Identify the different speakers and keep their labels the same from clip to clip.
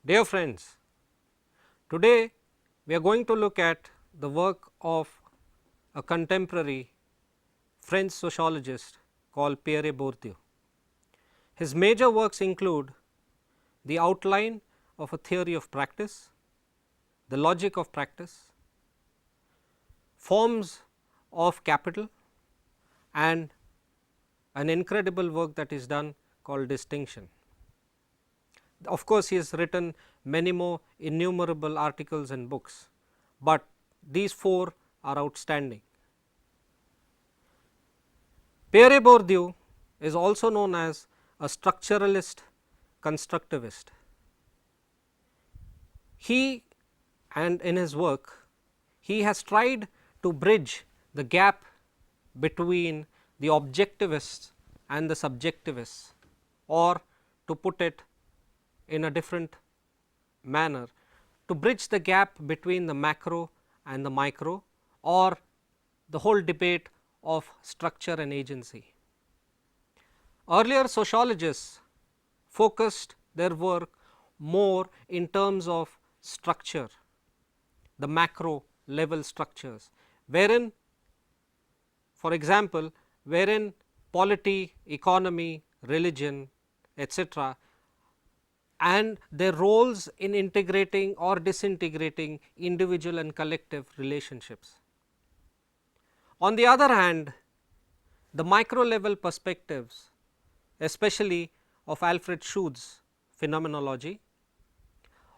Speaker 1: Dear friends, today we are going to look at the work of a contemporary French sociologist called Pierre Bourdieu. His major works include the outline of a theory of practice, the logic of practice, forms of capital, and an incredible work that is done called distinction. Of course, he has written many more innumerable articles and books, but these four are outstanding. Pierre Bourdieu is also known as a structuralist constructivist. He and in his work, he has tried to bridge the gap between the objectivists and the subjectivists, or to put it in a different manner, to bridge the gap between the macro and the micro, or the whole debate of structure and agency. Earlier sociologists focused their work more in terms of structure, the macro level structures, wherein, for example, wherein polity, economy, religion, etc., and their roles in integrating or disintegrating individual and collective relationships. On the other hand, the micro level perspectives, especially of Alfred Schutz's phenomenology,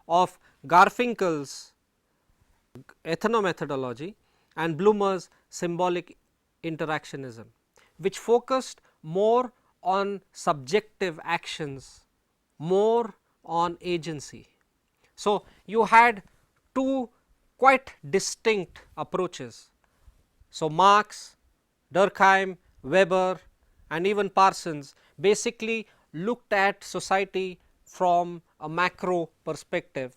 Speaker 1: of Garfinkel's ethnomethodology, and Blumer's symbolic interactionism, which focused more on subjective actions, more on agency. So, you had two quite distinct approaches. So, Marx, Durkheim, Weber, and even Parsons basically looked at society from a macro perspective,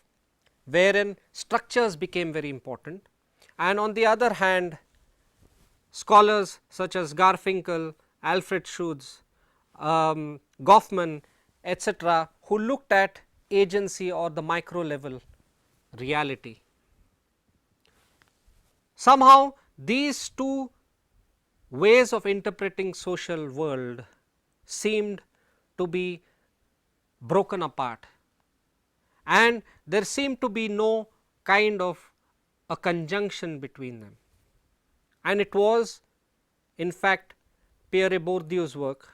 Speaker 1: wherein structures became very important, and on the other hand, scholars such as Garfinkel, Alfred Schutz, Goffman, etc., who looked at agency or the micro level reality. Somehow these two ways of interpreting social world seemed to be broken apart, and there seemed to be no kind of a conjunction between them, and it was in fact Pierre Bourdieu's work.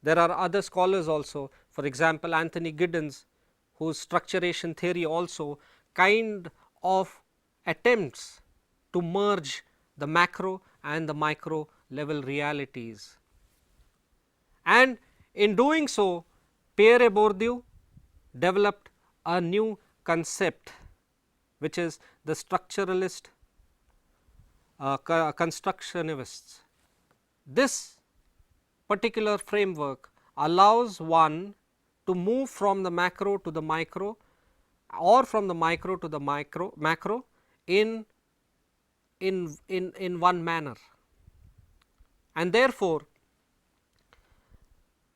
Speaker 1: There are other scholars also, for example, Anthony Giddens, whose structuration theory also kind of attempts to merge the macro and the micro level realities. And in doing so, Pierre Bourdieu developed a new concept, which is the structuralist constructionists. This particular framework allows one to move from the macro to the micro, or from the micro to the macro in one manner, and therefore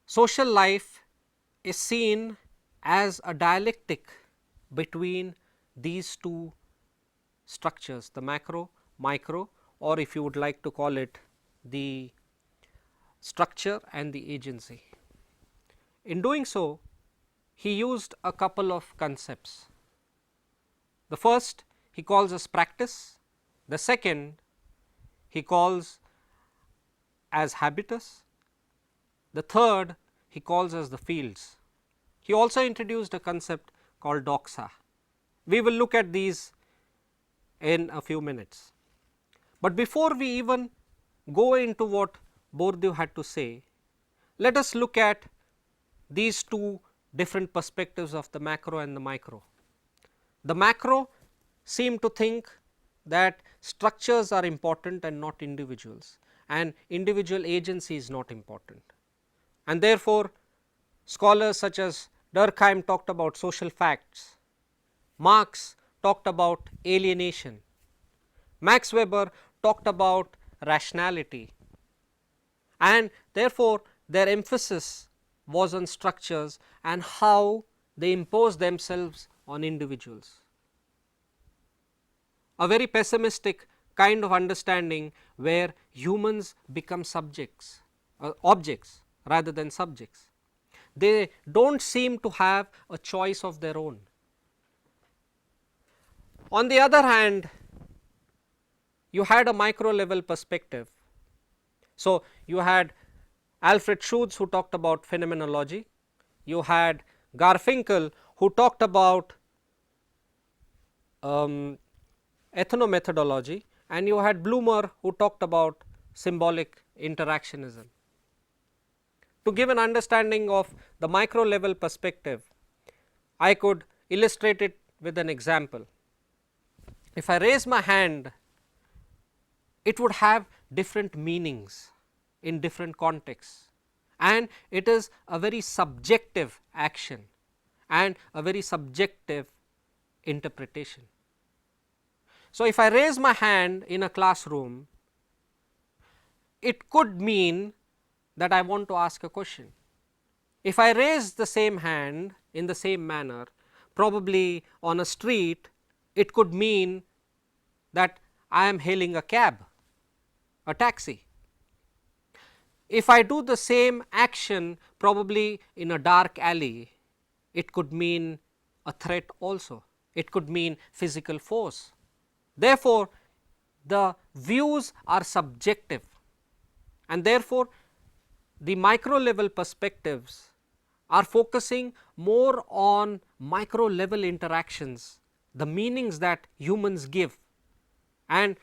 Speaker 1: social life is seen as a dialectic between these two structures, the macro, micro, or if you would like to call it the structure and the agency. In doing so, he used a couple of concepts. The first he calls as practice, the second he calls as habitus, the third he calls as the fields. He also introduced a concept called doxa. We will look at these in a few minutes. But before we even go into what Bourdieu had to say, let us look at these two different perspectives of the macro and the micro. The macro seem to think that structures are important and not individuals, and individual agency is not important, and therefore scholars such as Durkheim talked about social facts, Marx talked about alienation, Max Weber talked about rationality, and therefore their emphasis was on structures and how they impose themselves on individuals. A very pessimistic kind of understanding where humans become subjects, objects rather than subjects. They do not seem to have a choice of their own. On the other hand, you had a micro level perspective. So, you had Alfred Schutz who talked about phenomenology, you had Garfinkel who talked about ethnomethodology, and you had Bloomer who talked about symbolic interactionism. To give an understanding of the micro level perspective, I could illustrate it with an example. If I raise my hand, it would have different meanings in different contexts, and it is a very subjective action and a very subjective interpretation. So, if I raise my hand in a classroom, it could mean that I want to ask a question. If I raise the same hand in the same manner, probably on a street, it could mean that I am hailing a cab, a taxi. If I do the same action probably in a dark alley, it could mean a threat also. It could mean physical force. Therefore, the views are subjective, and therefore, the micro level perspectives are focusing more on micro level interactions, the meanings that humans give, and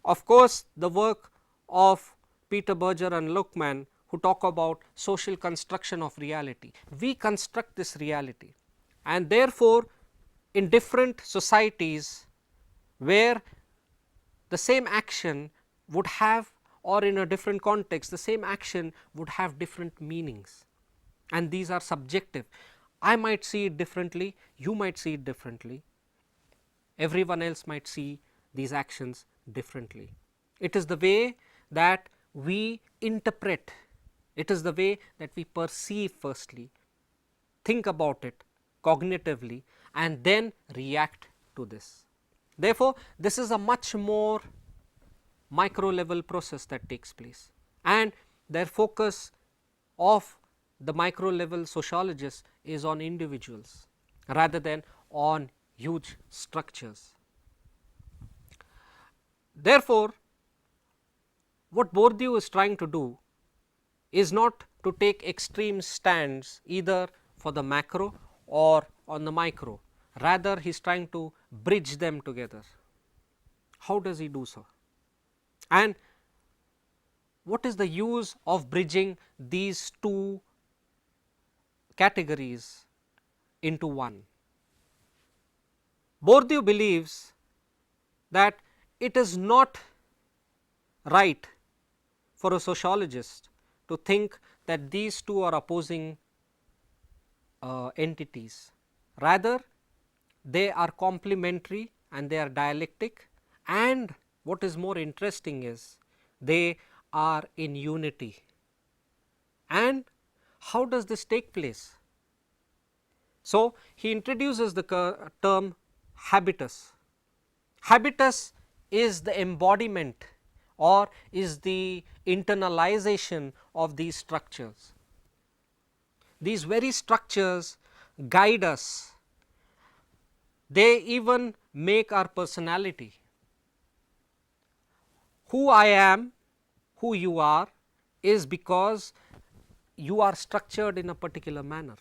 Speaker 1: of course, the work of Peter Berger and Luckman who talk about social construction of reality. We construct this reality, and therefore, in different societies where the same action would have, or in a different context, the same action would have different meanings, and these are subjective. I might see it differently, you might see it differently, everyone else might see these actions differently. It is the way that we interpret, it is the way that we perceive firstly, think about it cognitively, and then react to this. Therefore, this is a much more micro level process that takes place, and their focus of the micro level sociologists is on individuals rather than on huge structures. Therefore, what Bourdieu is trying to do is not to take extreme stands either for the macro or on the micro, rather he is trying to bridge them together. How does he do so? And what is the use of bridging these two categories into one? Bourdieu believes that it is not right for a sociologist to think that these two are opposing entities. Rather, they are complementary and they are dialectic, and what is more interesting is they are in unity. And how does this take place? So, he introduces the term habitus. Habitus is the embodiment or is the internalization of these structures. These very structures guide us, they even make our personality. Who I am, who you are, is because you are structured in a particular manner,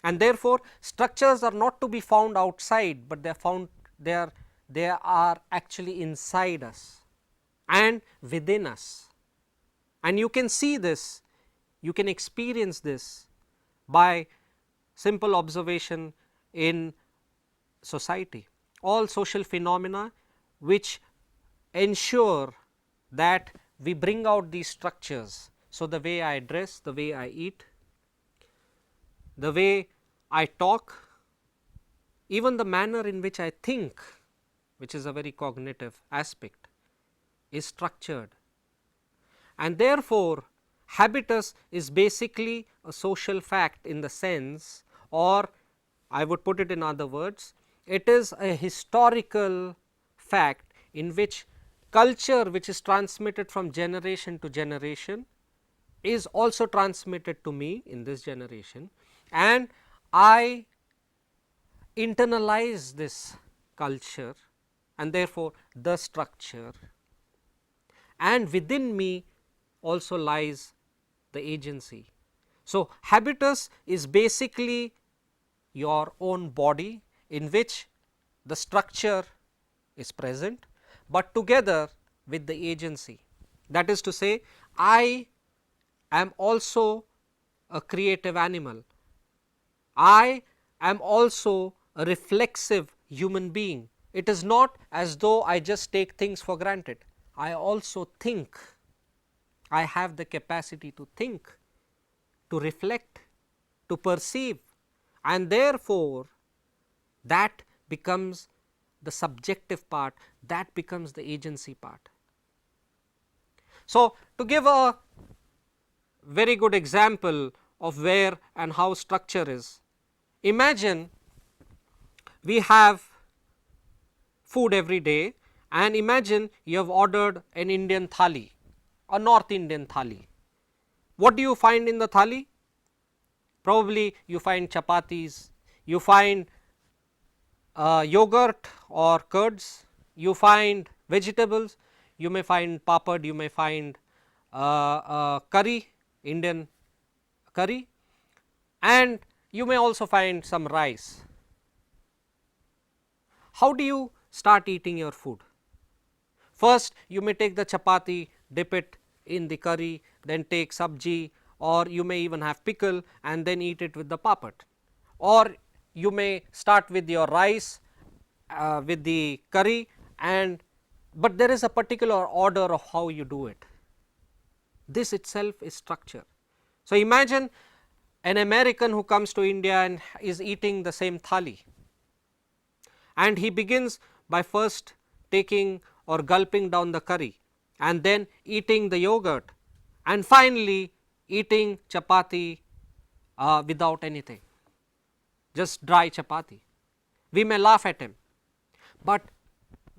Speaker 1: and therefore, structures are not to be found outside, but they are found they are actually inside us and within us, and you can see this, you can experience this by simple observation in society. All social phenomena which ensure that we bring out these structures. So, the way I dress, the way I eat, the way I talk, even the manner in which I think, which is a very cognitive aspect, is structured, and therefore, habitus is basically a social fact in the sense, or I would put it in other words, it is a historical fact in which culture which is transmitted from generation to generation is also transmitted to me in this generation, and I internalize this culture and therefore the structure, and within me also lies the agency. So, habitus is basically your own body in which the structure is present, but together with the agency. That is to say, I am also a creative animal. I am also a reflexive human being. It is not as though I just take things for granted. I also think. I have the capacity to think, to reflect, to perceive, and therefore, that becomes the subjective part, that becomes the agency part. So, to give a very good example of where and how structure is, imagine we have food every day, and imagine you have ordered an Indian thali, a North Indian thali. What do you find in the thali? Probably you find chapatis, you find yogurt or curds, you find vegetables, you may find papad, you may find curry, Indian curry, and you may also find some rice. How do you start eating your food? First, you may take the chapati, dip it in the curry, then take sabji, or you may even have pickle and then eat it with the papad, or you may start with your rice with the curry, and but there is a particular order of how you do it. This itself is structure. So, imagine an American who comes to India and is eating the same thali, and he begins by first taking or gulping down the curry and then eating the yogurt and finally eating chapati without anything, just dry chapati. We may laugh at him, but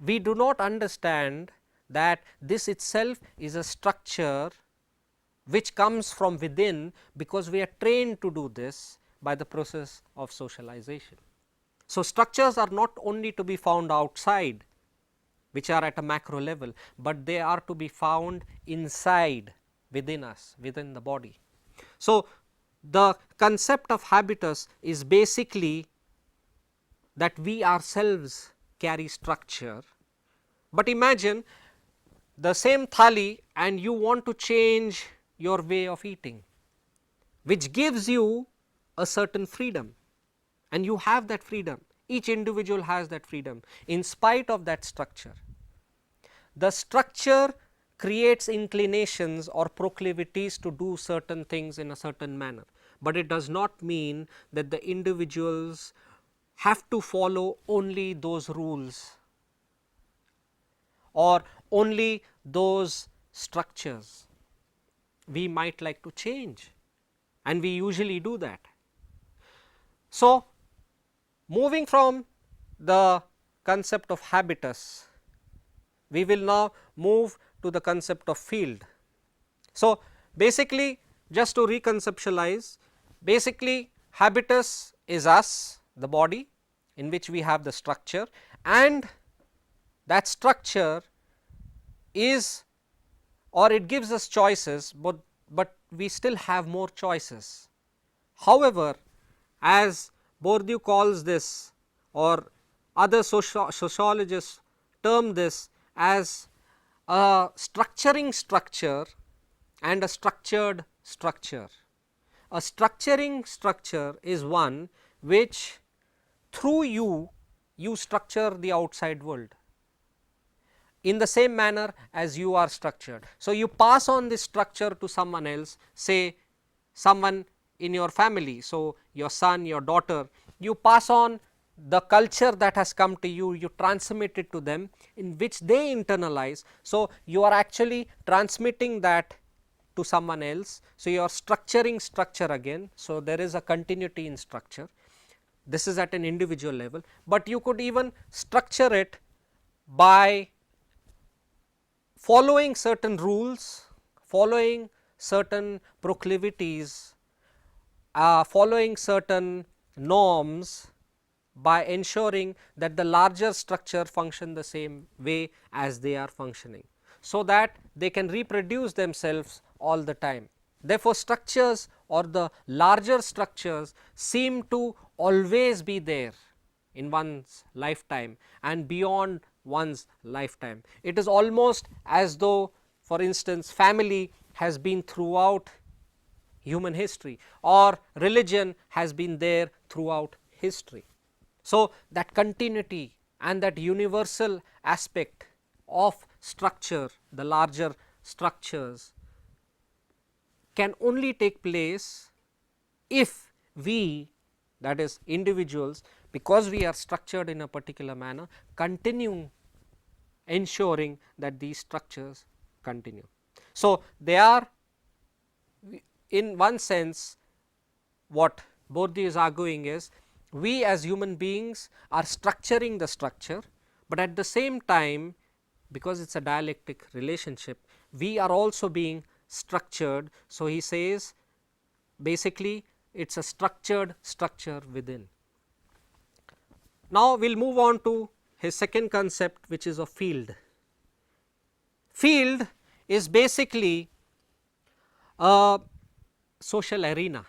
Speaker 1: we do not understand that this itself is a structure which comes from within, because we are trained to do this by the process of socialization. So, structures are not only to be found outside, which are at a macro level, but they are to be found inside within us, within the body. So, the concept of habitus is basically that we ourselves carry structure, but imagine the same thali and you want to change your way of eating, which gives you a certain freedom, and you have that freedom. Each individual has that freedom in spite of that structure. The structure creates inclinations or proclivities to do certain things in a certain manner, but it does not mean that the individuals have to follow only those rules or only those structures. We might like to change, and we usually do that. So, moving from the concept of habitus, we will now move to the concept of field. So, basically, just to reconceptualize, basically habitus is us, the body in which we have the structure, and that structure is, or it gives us choices, but we still have more choices. However, as Bourdieu calls this, or other sociologists term this as a structuring structure and a structured structure. A structuring structure is one which through you structure the outside world in the same manner as you are structured. So, you pass on this structure to someone else, say someone in your family. So, your son, your daughter, you pass on the culture that has come to you, you transmit it to them, in which they internalize. So, you are actually transmitting that to someone else. So, you are structuring structure again. So, there is a continuity in structure. This is at an individual level, but you could even structure it by following certain rules, following certain proclivities, following certain norms, by ensuring that the larger structure function the same way as they are functioning, so that they can reproduce themselves all the time. Therefore, structures or the larger structures seem to always be there in one's lifetime and beyond one's lifetime. It is almost as though, for instance, family has been throughout human history, or religion has been there throughout history. So, that continuity and that universal aspect of structure, the larger structures, can only take place if we, that is individuals, because we are structured in a particular manner, continue ensuring that these structures continue. So, they are, in one sense, what Bourdieu is arguing is, we as human beings are structuring the structure, but at the same time, because it is a dialectic relationship, we are also being structured. So, he says basically it is a structured structure within. Now, we will move on to his second concept, which is of field. Field is basically a social arena.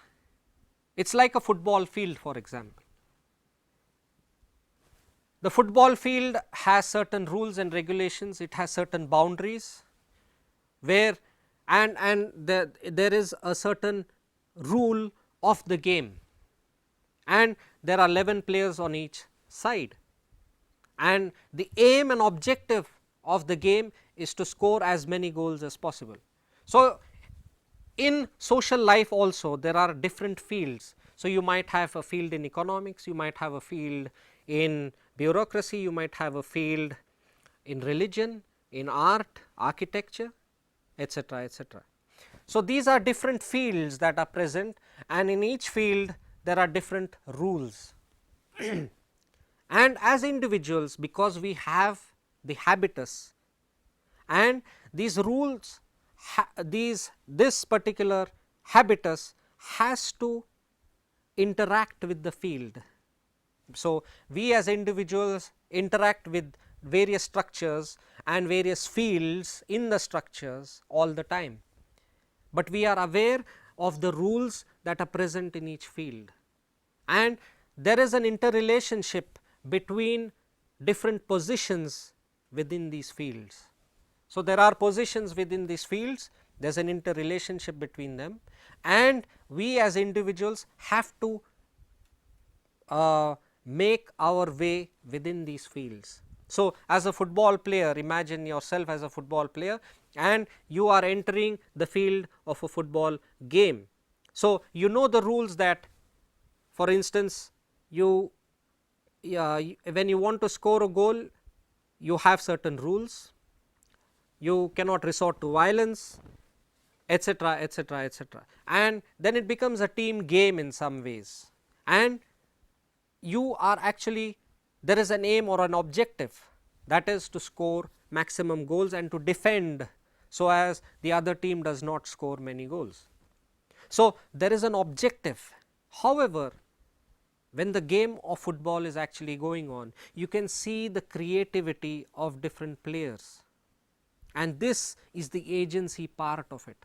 Speaker 1: It is like a football field, for example. The football field has certain rules and regulations, it has certain boundaries, where and there is a certain rule of the game, and there are 11 players on each side, and the aim and objective of the game is to score as many goals as possible. So, in social life also there are different fields. So, you might have a field in economics, you might have a field in bureaucracy, you might have a field in religion, in art, architecture, etc., etc. So, these are different fields that are present, and in each field there are different rules. And as individuals, because we have the habitus, and these rules, this particular habitus has to interact with the field. So, we as individuals interact with various structures and various fields in the structures all the time, but we are aware of the rules that are present in each field, and there is an interrelationship between different positions within these fields. So, there are positions within these fields, there is an interrelationship between them, and we as individuals have to make our way within these fields. So, as a football player, imagine yourself as a football player and you are entering the field of a football game. So, you know the rules that, for instance, when you want to score a goal, you have certain rules, you cannot resort to violence, etc., etc., etc., and then it becomes a team game in some ways, and you are actually, there is an aim or an objective, that is to score maximum goals and to defend so as the other team does not score many goals. So, there is an objective. However, when the game of football is actually going on, you can see the creativity of different players, and this is the agency part of it.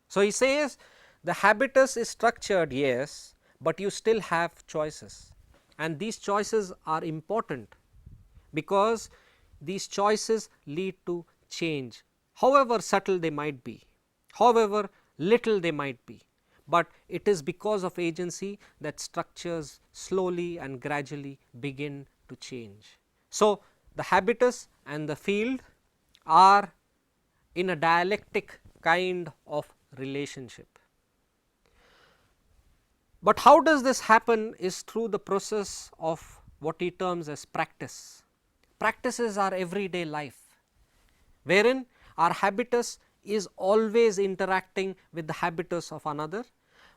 Speaker 1: So, he says the habitus is structured, yes, but you still have choices, and these choices are important because these choices lead to change, however subtle they might be, however little they might be, but it is because of agency that structures slowly and gradually begin to change. So, the habitus and the field are in a dialectic kind of relationship. But how does this happen is through the process of what he terms as practice. Practices are everyday life, wherein our habitus is always interacting with the habitus of another,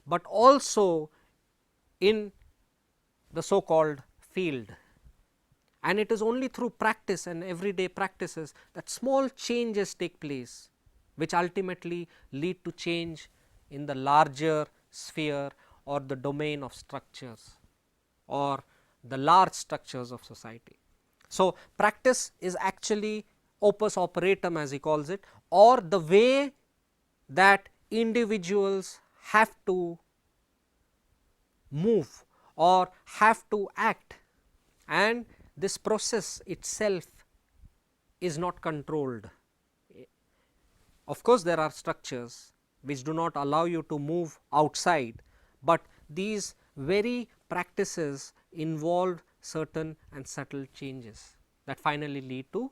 Speaker 1: but also in the so called field. And it is only through practice and everyday practices that small changes take place, which ultimately lead to change in the larger sphere or the domain of structures or the large structures of society. So, practice is actually opus operatum, as he calls it, or the way that individuals have to move or have to act, and this process itself is not controlled. Of course, there are structures which do not allow you to move outside, but these very practices involve certain and subtle changes that finally lead to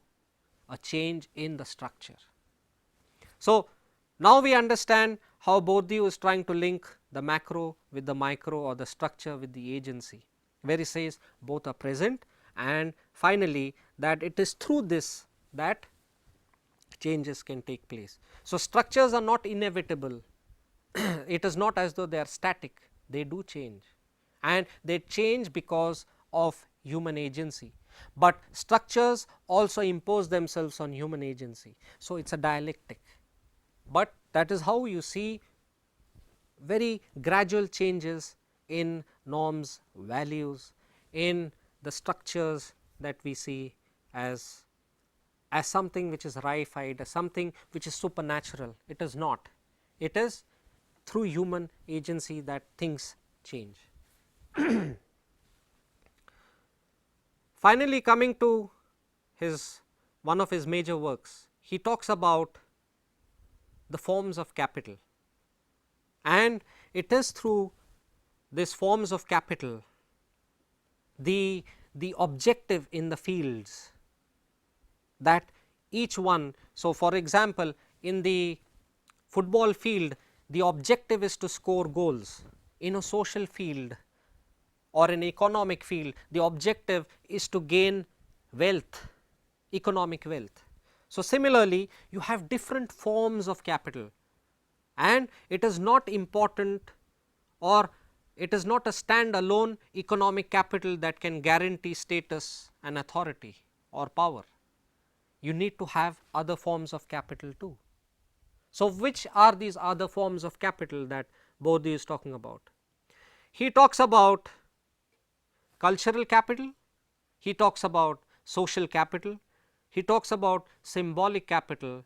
Speaker 1: a change in the structure. So, now we understand how Bourdieu is trying to link the macro with the micro or the structure with the agency, where he says both are present, and finally that it is through this that changes can take place. So, structures are not inevitable. It is not as though they are static, they do change, and they change because of human agency, but structures also impose themselves on human agency. So, it is a dialectic, but that is how you see very gradual changes in norms, values, in the structures that we see as something which is reified, as something which is supernatural. It is not. It is through human agency that things change. Finally, coming to one of his major works, he talks about the forms of capital, and it is through these forms of capital, the objective in the fields that each one. So, for example, in the football field, the objective is to score goals. In a social field or an economic field, the objective is to gain wealth, economic wealth. So, similarly, you have different forms of capital, and it is not important, or it is not a stand-alone economic capital that can guarantee status and authority or power. You need to have other forms of capital too. So, which are these other forms of capital that Bourdieu is talking about? He talks about cultural capital, he talks about social capital, he talks about symbolic capital,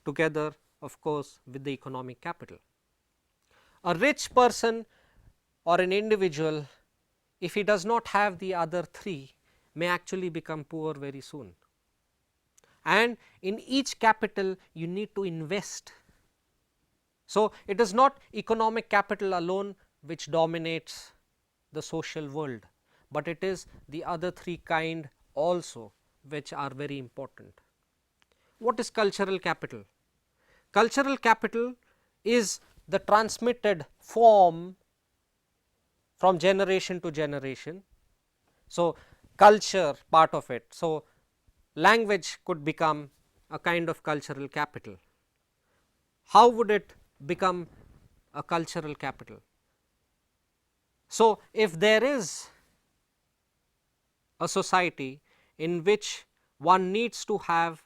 Speaker 1: together of course with the economic capital. A rich person or an individual, if he does not have the other three, may actually become poor very soon. And in each capital you need to invest. So, it is not economic capital alone which dominates the social world, but it is the other three kind also which are very important. What is cultural capital? Cultural capital is the transmitted form from generation to generation. So, culture part of it. So, language could become a kind of cultural capital. How would it become a cultural capital? So, if there is a society in which one needs to have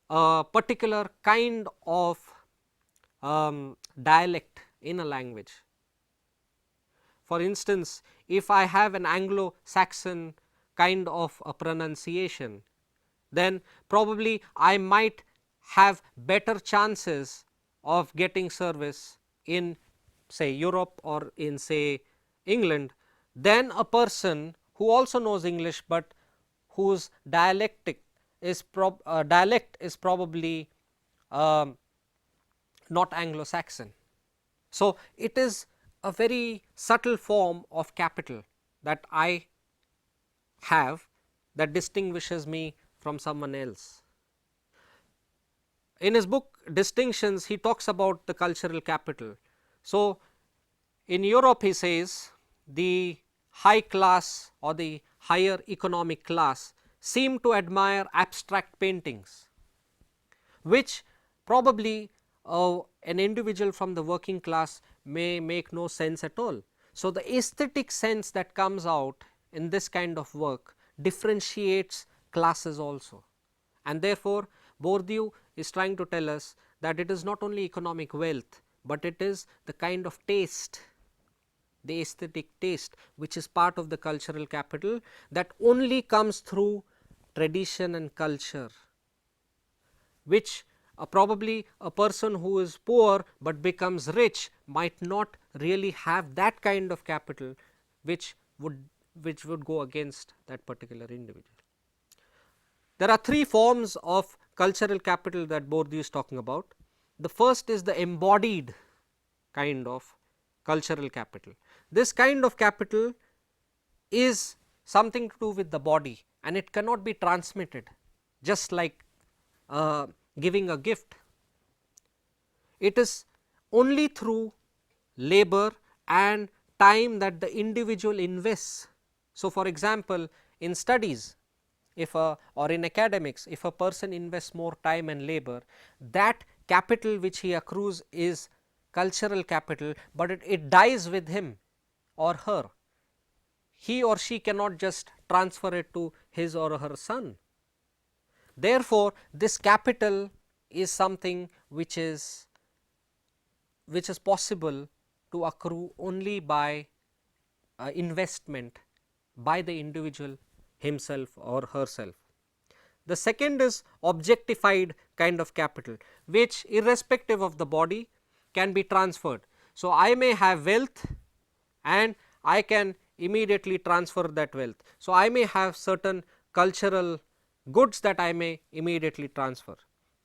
Speaker 1: a particular kind of dialect in a language. For instance, if I have an Anglo-Saxon kind of a pronunciation, then probably I might have better chances of getting service in say Europe or in say England than a person who also knows English, but whose dialect is probably not Anglo-Saxon. So, it is a very subtle form of capital that I have that distinguishes me from someone else. In his book Distinctions, he talks about the cultural capital. So, in Europe he says the high class or the higher economic class seem to admire abstract paintings, which probably an individual from the working class may make no sense at all. So, the aesthetic sense that comes out in this kind of work differentiates classes also, and therefore, Bourdieu is trying to tell us that it is not only economic wealth, but it is the kind of taste, the aesthetic taste, which is part of the cultural capital, that only comes through tradition and culture, which probably a person who is poor but becomes rich might not really have that kind of capital, which would go against that particular individual. There are three forms of cultural capital that Bourdieu is talking about. The first is the embodied kind of cultural capital. This kind of capital is something to do with the body, and it cannot be transmitted just like giving a gift. It is only through labor and time that the individual invests. So, for example, in studies, or in academics, if a person invests more time and labor, that capital which he accrues is cultural capital, but it dies with him or her. He or she cannot just transfer it to his or her son. Therefore, this capital is something which is possible to accrue only by investment by the individual himself or herself. The second is objectified kind of capital, which irrespective of the body can be transferred. So, I may have wealth and I can immediately transfer that wealth. So, I may have certain cultural goods that I may immediately transfer.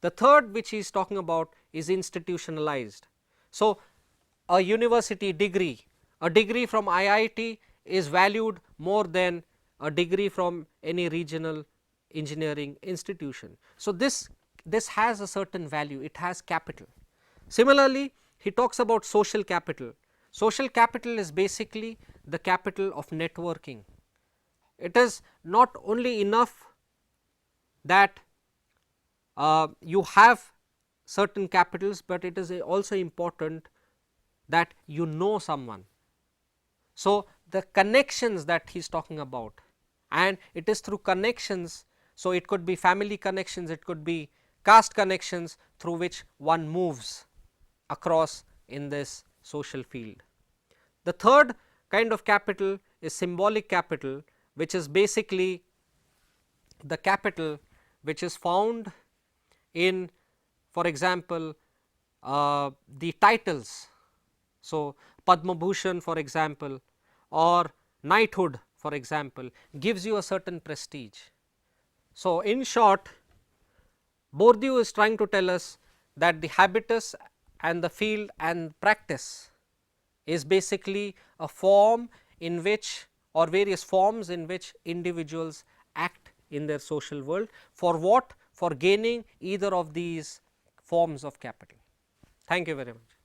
Speaker 1: The third which he is talking about is institutionalized. So, a university degree, a degree from IIT is valued more than a degree from any regional engineering institution. So, this has a certain value, it has capital. Similarly, he talks about social capital. Social capital is basically the capital of networking. It is not only enough that you have certain capitals, but it is also important that you know someone. So, the connections that he is talking about, and it is through connections. So, it could be family connections, it could be caste connections through which one moves across in this social field. The third kind of capital is symbolic capital, which is basically the capital which is found in, for example, the titles. So, Padma Bhushan, for example, or knighthood, for example, gives you a certain prestige. So, in short, Bourdieu is trying to tell us that the habitus and the field and practice is basically a form in which, or various forms in which individuals act in their social world. For what? For gaining either of these forms of capital. Thank you very much.